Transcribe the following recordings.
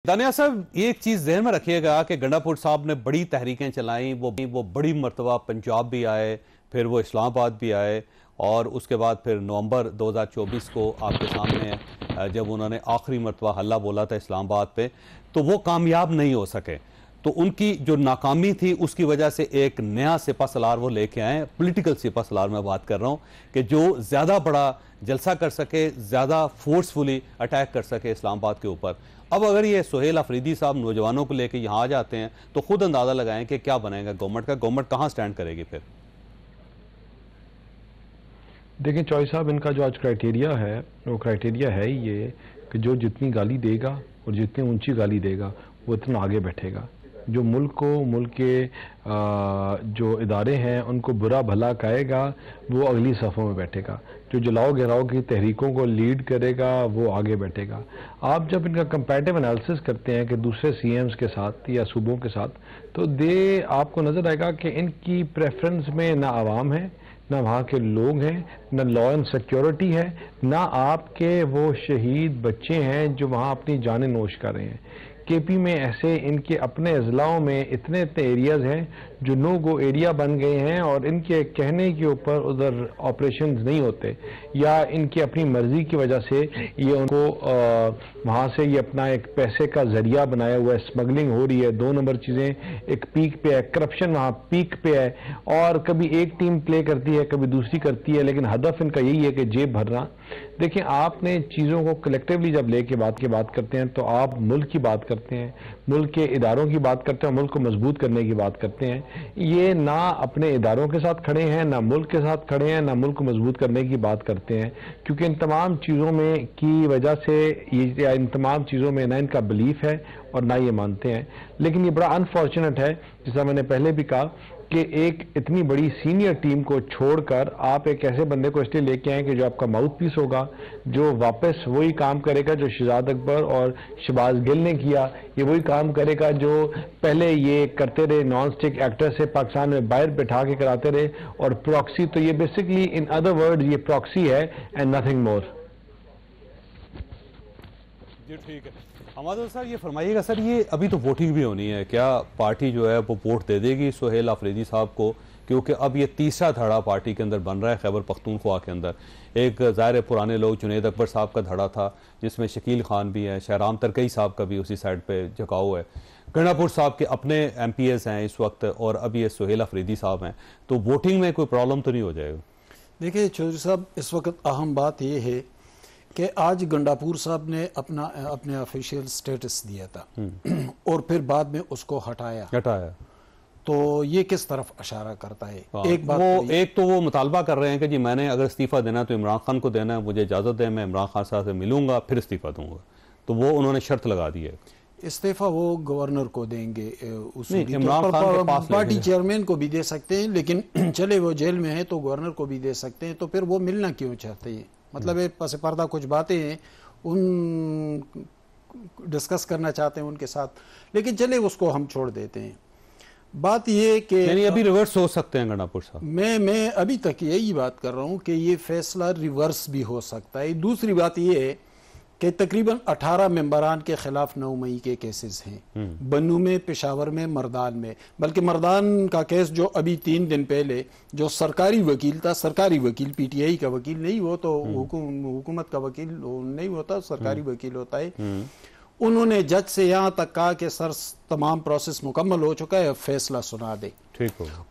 دانیہ صاحب یہ ایک چیز ذہن میں رکھیے گا کہ گنڈاپور صاحب نے بڑی تحریکیں چلائیں، وہ بڑی مرتبہ پنجاب بھی آئے، پھر وہ اسلام آباد بھی آئے، اور اس کے بعد پھر نومبر 2024 کو آپ کے سامنے جب انہوں نے آخری مرتبہ حلہ بولا تھا اسلام آباد پہ تو وہ کامیاب نہیں ہو سکے. تو ان کی جو ناکامی تھی اس کی وجہ سے ایک نیا سپہ سالار وہ لے کے آئے، پولیٹیکل سپہ سالار میں بات کر رہا ہوں، کہ جو زیادہ بڑا جلسہ کر سکے، زیادہ فورسفلی اٹیک کر سکے اسلام آباد کے اوپر. اب اگر یہ سہیل آفریدی صاحب نوجوانوں کو لے کے یہاں آ جاتے ہیں تو خود اندازہ لگائیں کہ کیا بنے گا گورنمنٹ کا، گورنمنٹ کہاں سٹینڈ کرے گی پھر؟ دیکھیں چوئی صاحب، ان کا جو آج کرائٹیریا ہے وہ کرائٹیریا ہے یہ کہ جو جتنی گالی دے گا اور جتنی اونچی گالی دے گا وہ اتنا آگے بیٹھے گا. جو ملک کو، ملک کے جو ادارے ہیں ان کو برا بھلا کہے گا وہ اگلی صفوں میں بیٹھے گا. جو جلاؤ گھیراؤ کی تحریکوں کو لیڈ کرے گا وہ آگے بیٹھے گا. آپ جب ان کا کمپیریٹیو انالیسس کرتے ہیں کہ دوسرے سی ایمز کے ساتھ یا صوبوں کے ساتھ، تو آپ کو نظر آئے گا کہ ان کی پریفرنس میں نہ عوام ہے، نہ وہاں کے لوگ ہیں، نہ لا اینڈ سیکیورٹی ہے، نہ آپ کے وہ شہید بچے ہیں جو وہاں اپنی جانیں نوش کر رہے ہیں. کے پی میں ایسے ان کے اپنے اضلاعوں میں اتنے ایریاز ہیں جو نو گو ایریا بن گئے ہیں، اور ان کے کہنے کے اوپر ادھر آپریشنز نہیں ہوتے، یا ان کی اپنی مرضی کی وجہ سے یہ ان کو وہاں سے یہ اپنا ایک پیسے کا ذریعہ بنایا ہوا ہے، اسمگلنگ ہو رہی ہے. 2 نمبر چیزیں ایک پیک پہ ہے، کرپشن وہاں پیک پہ ہے، اور کبھی ایک ٹیم پلے کرتی ہے کبھی دوسری کرتی ہے، لیکن ہدف ان کا یہی ہے کہ جیب بھرنا. دیکھیں آپ نے چیزوں کو کلیکٹیولی جب لے کے بات کرتے ہیں تو آپ ملک کی بات کرتے ہیں، ملک کے اداروں کی بات کرتے ہیں، ملک کو مضبوط کرنے کی بات کرتے ہیں. یہ نہ اپنے اداروں کے ساتھ کھڑے ہیں، نہ ملک کے ساتھ کھڑے ہیں، نہ ملک کو مضبوط کرنے کی بات کرتے ہیں، کیونکہ ان تمام چیزوں میں کی وجہ سے ان تمام چیزوں میں نہ ان کا بلیف ہے اور نہ یہ مانتے ہیں. لیکن یہ بڑا انفارچونیٹ ہے، جیسا میں نے پہلے بھی کہا، کہ ایک اتنی بڑی سینئر ٹیم کو چھوڑ کر آپ ایک ایسے بندے کو اس لیے لے کے آئیں کہ جو آپ کا ماؤتھ پیس ہوگا، جو واپس وہی کام کرے گا جو شہزاد اکبر اور شہباز گل نے کیا. یہ وہی کام کرے گا جو پہلے یہ کرتے رہے، نان سٹک ایکٹر سے پاکستان میں باہر بٹھا کے کراتے رہے، اور پراکسی. تو یہ بیسکلی ان ادر ورڈ یہ پراکسی ہے اینڈ نتھنگ مور. جی ٹھیک ہے. حماد صاحب یہ فرمائیے گا سر، یہ ابھی تو ووٹنگ بھی ہونی ہے، کیا پارٹی جو ہے وہ ووٹ دے دے گی سہیل آفریدی صاحب کو؟ کیونکہ اب یہ تیسرا دھڑا پارٹی کے اندر بن رہا ہے خیبر پختونخوا کے اندر. ایک ظاہر پرانے لوگ جنید اکبر صاحب کا دھڑا تھا جس میں شکیل خان بھی ہے، شہرام ترکئی صاحب کا بھی اسی سائڈ پہ جھکاؤ ہے، گنڈاپور صاحب کے اپنے ایم پی ایز ہیں اس وقت، اور اب یہ سہیل آفریدی صاحب ہیں. تو ووٹنگ میں کوئی پرابلم تو نہیں ہو جائے گا؟ دیکھیں چودھری صاحب، اس وقت اہم بات یہ ہے کہ آج گنڈاپور صاحب نے اپنے آفیشیل سٹیٹس دیا تھا اور پھر بعد میں اس کو ہٹایا، تو یہ کس طرف اشارہ کرتا ہے؟ ایک تو وہ مطالبہ کر رہے ہیں کہ جی میں نے اگر استعفیٰ دینا تو عمران خان کو دینا ہے، مجھے اجازت دیں، میں عمران خان صاحب سے ملوں گا پھر استعفیٰ دوں گا. تو وہ انہوں نے شرط لگا دی ہے. استعفیٰ وہ گورنر کو دیں گے، عمران خان کے پاس پارٹی چیئرمین کو بھی دے سکتے ہیں، لیکن چلے وہ جیل میں ہیں تو گورنر کو بھی دے سکتے ہیں. تو پھر وہ ملنا کیوں چاہتے ہیں؟ مطلب پس پردہ کچھ باتیں ہیں، ان ڈسکس کرنا چاہتے ہیں ان کے ساتھ، لیکن چلے اس کو ہم چھوڑ دیتے ہیں. بات یہ کہ یعنی ابھی ریورس ہو سکتے ہیں گنڈاپور صاحب؟ میں ابھی تک یہی بات کر رہا ہوں کہ یہ فیصلہ ریورس بھی ہو سکتا ہے. دوسری بات یہ ہے کہ تقریباً 18 ممبران کے خلاف 9 مئی کے کیسز ہیں، بنو میں، پشاور میں، مردان میں. بلکہ مردان کا کیس جو ابھی 3 دن پہلے جو سرکاری وکیل تھا، سرکاری وکیل پی ٹی آئی کا وکیل نہیں، وہ تو حکومت کا وکیل نہیں ہوتا، سرکاری وکیل ہوتا ہے، انہوں نے جج سے یہاں تک کہا کہ سر تمام پروسیس مکمل ہو چکا ہے، اب فیصلہ سنا دے.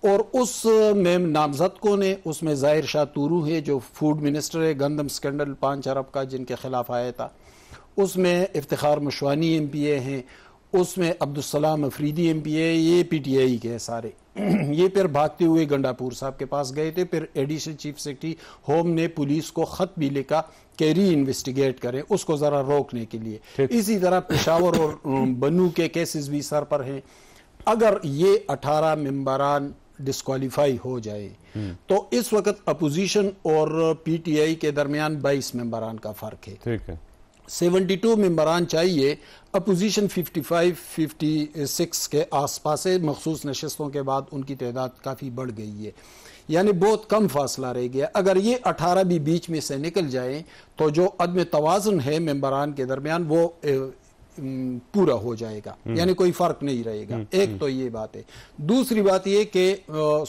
اور اس میں نامزد کو نے، اس میں ظاہر شاہ تورو ہے جو فوڈ منسٹر ہے، گندم سکینڈل 5 ارب کا جن کے خلاف آیا تھا، اس میں افتخار مشوانی ایم پی اے ہیں، اس میں عبدالسلام افریدی ایم پی اے، یہ پی ٹی آئی کے سارے. یہ پھر بھاگتے ہوئے گنڈاپور صاحب کے پاس گئے تھے. پھر ایڈیشنل چیف سیکرٹری ہوم نے پولیس کو خط بھی لکھا کہ ری انویسٹیگیٹ کریں اس کو ذرا روکنے کے لیے. اسی طرح پشاور اور بنو کے کیسز بھی سر پر ہیں. اگر یہ 18 ممبران ڈسکوالیفائی ہو جائے تو اس وقت اپوزیشن اور پی ٹی آئی کے درمیان 22 ممبران کا فرق ہے. 72 ممبران چاہیے، اپوزیشن 55-56 کے آس پاس ہے. مخصوص نشستوں کے بعد ان کی تعداد کافی بڑھ گئی ہے، یعنی بہت کم فاصلہ رہ گیا. اگر یہ 18 بھی بیچ میں سے نکل جائیں تو جو عدم توازن ہے ممبران کے درمیان وہ پورا ہو جائے گا، یعنی کوئی فرق نہیں رہے گا. ایک تو یہ بات ہے. دوسری بات یہ کہ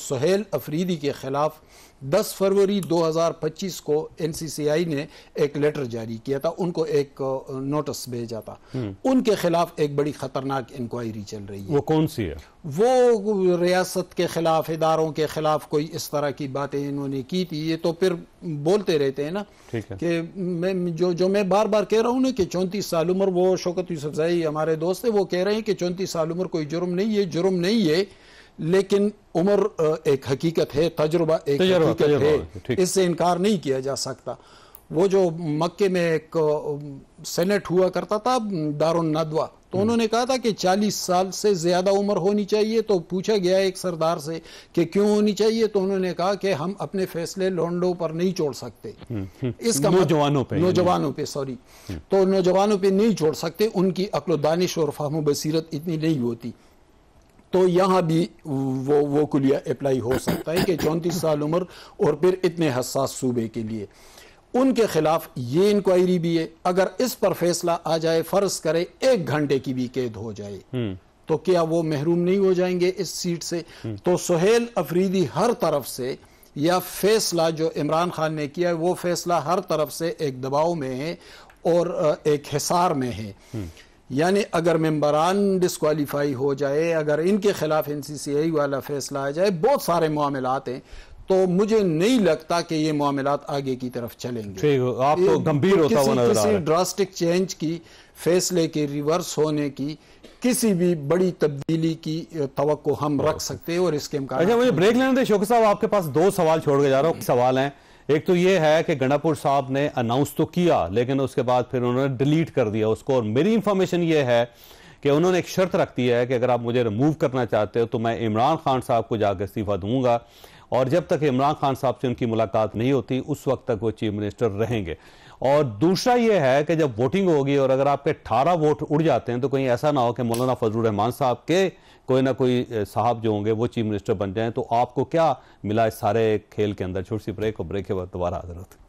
سہیل افریدی کے خلاف 10 فروری 2025 کو NCCI نے ایک لیٹر جاری کیا تھا، ان کو ایک نوٹس بھیجا تھا. ان کے خلاف ایک بڑی خطرناک انکوائری چل رہی ہے. وہ کون سی ہے؟ وہ ریاست کے خلاف، اداروں کے خلاف کوئی اس طرح کی باتیں انہوں نے کی تھی. یہ تو پھر بولتے رہتے ہیں نا کہ جو میں بار بار کہہ رہا ہوں نا کہ 34 سال عمر، وہ شوکت یوسف زئی ہمارے دوست ہیں، وہ کہہ رہے ہیں کہ 34 سال عمر کوئی جرم نہیں ہے. جرم نہیں ہے، لیکن عمر ایک حقیقت ہے، تجربہ ایک حقیقت ہے، اس سے انکار نہیں کیا جا سکتا. وہ جو مکے میں ایک سینٹ ہوا کرتا تھا دارالندوہ، تو انہوں نے کہا تھا کہ 40 سال سے زیادہ عمر ہونی چاہیے. تو پوچھا گیا ایک سردار سے کہ کیوں ہونی چاہیے، تو انہوں نے کہا کہ ہم اپنے فیصلے لونڈوں پر نہیں چھوڑ سکتے. اس کا نوجوانوں پہ تو نوجوانوں پہ نہیں چھوڑ سکتے، ان کی عقل و دانش اور فہم و بصیرت اتنی نہیں ہوتی. تو یہاں بھی وہ کلیہ اپلائی ہو سکتا ہے کہ 34 سال عمر اور پھر اتنے حساس صوبے کے لیے. ان کے خلاف یہ انکوائری بھی ہے. اگر اس پر فیصلہ آ جائے، فرض کرے 1 گھنٹے کی بھی قید ہو جائے، تو کیا وہ محروم نہیں ہو جائیں گے اس سیٹ سے؟ تو سہیل افریدی ہر طرف سے، یا فیصلہ جو عمران خان نے کیا وہ فیصلہ ہر طرف سے ایک دباؤ میں ہے اور ایک حصار میں ہے. یعنی اگر ممبران ڈسکوالیفائی ہو جائے، اگر ان کے خلاف NCCI والا فیصلہ آ جائے، بہت سارے معاملات ہیں، تو مجھے نہیں لگتا کہ یہ معاملات آگے کی طرف چلیں گے. آپ تو گمبھیر ہوتا ہوا نظر آ رہا ہے. کسی ڈراسٹک چینج کی، فیصلے کے ریورس ہونے کی، کسی بھی بڑی تبدیلی کی توقع ہم رکھ سکتے ہیں اور اس کے امکان. اچھا مجھے بریک لینے دے شوکت صاحب، آپ کے پاس 2 سوال چھوڑ کے جا رہا ہوں. سوال ہیں، ایک تو یہ ہے کہ گنڈا صاحب نے اناؤنس تو کیا، لیکن اس کے بعد پھر انہوں نے ڈیلیٹ کر دیا اس کو، اور میری انفارمیشن یہ ہے کہ انہوں نے ایک شرط رکھ دی ہے کہ اگر آپ مجھے ریموو کرنا چاہتے ہو تو میں عمران خان صاحب کو جا کے استعفیٰ دوں گا، اور جب تک عمران خان صاحب سے ان کی ملاقات نہیں ہوتی اس وقت تک وہ چیف منسٹر رہیں گے. اور دوسرا یہ ہے کہ جب ووٹنگ ہوگی اور اگر آپ کے 18 ووٹ اڑ جاتے ہیں تو کہیں ایسا نہ ہو کہ مولانا فضل الرحمان صاحب کے کوئی نہ کوئی صاحب جو ہوں گے وہ چیف منسٹر بن جائیں. تو آپ کو کیا ملا اس سارے کھیل کے اندر؟ چھوٹی سی بریک، اور بریک کے بعد دوبارہ حاضر ہوتے ہیں.